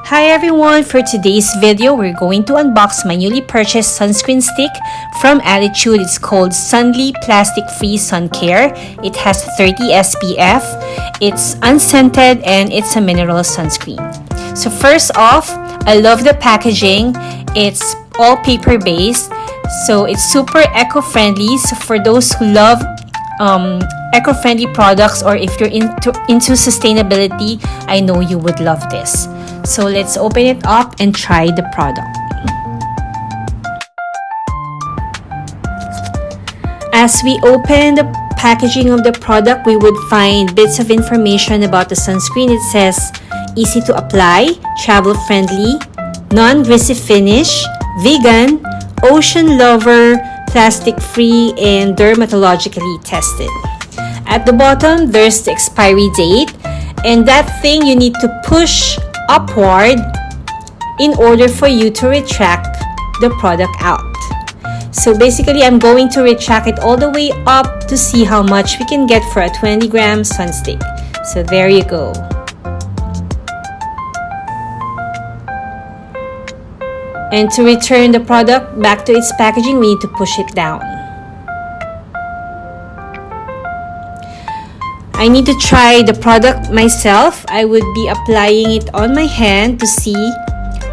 Hi everyone! For today's video, we're going to unbox my newly purchased sunscreen stick from Attitude. It's called Sunly Plastic Free Sun Care. It has 30 SPF, it's unscented, and it's a mineral sunscreen. So first off, I love the packaging. It's all paper based, so it's super eco-friendly. So for those who love eco-friendly products, or if you're into sustainability, I know you would love this. So let's open it up and try the product. As we open the packaging of the product, we would find bits of information about the sunscreen. It says easy to apply, travel friendly, non-greasy finish, vegan, ocean lover, plastic free, and dermatologically tested. At the bottom, there's the expiry date, and that thing you need to push upward in order for you to retract the product out. So basically, I'm going to retract it all the way up to see how much we can get for a 20-gram sunstick. So there you go. And to return the product back to its packaging, we need to push it down. I need to try the product myself. I would be applying it on my hand to see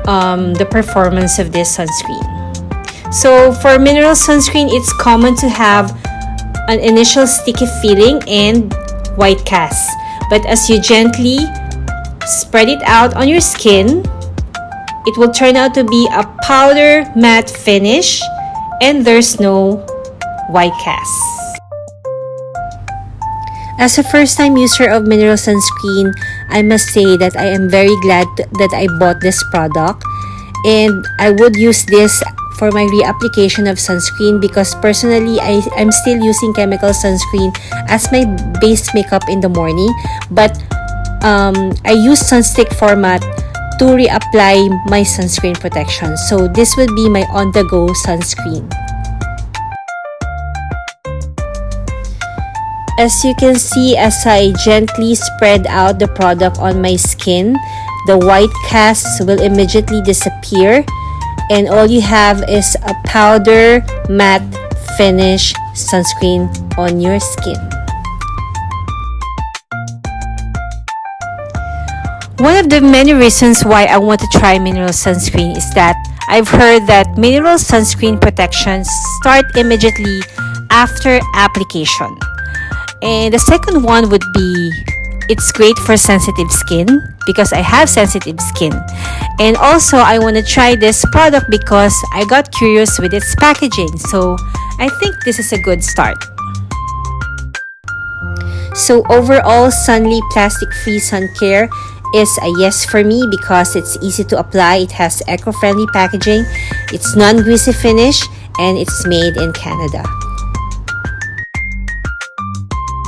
the performance of this sunscreen. So for mineral sunscreen, it's common to have an initial sticky feeling and white cast. But as you gently spread it out on your skin, it will turn out to be a powder matte finish, and there's no white cast. As a first-time user of mineral sunscreen, I must say that I am very glad that I bought this product, and I would use this for my reapplication of sunscreen because personally I'm still using chemical sunscreen as my base makeup in the morning, but I use sunstick format to reapply my sunscreen protection. So this will be my on-the-go sunscreen. As you can see, as I gently spread out the product on my skin, the white casts will immediately disappear, and all you have is a powder matte finish sunscreen on your skin. One of the many reasons why I want to try mineral sunscreen is that I've heard that mineral sunscreen protections start immediately after application. And the second one would be, it's great for sensitive skin because I have sensitive skin. And also, I want to try this product because I got curious with its packaging. So I think this is a good start. So overall, Sunly Plastic Free Sun Care is a yes for me because it's easy to apply, it has eco-friendly packaging, it's non-greasy finish, and it's made in Canada.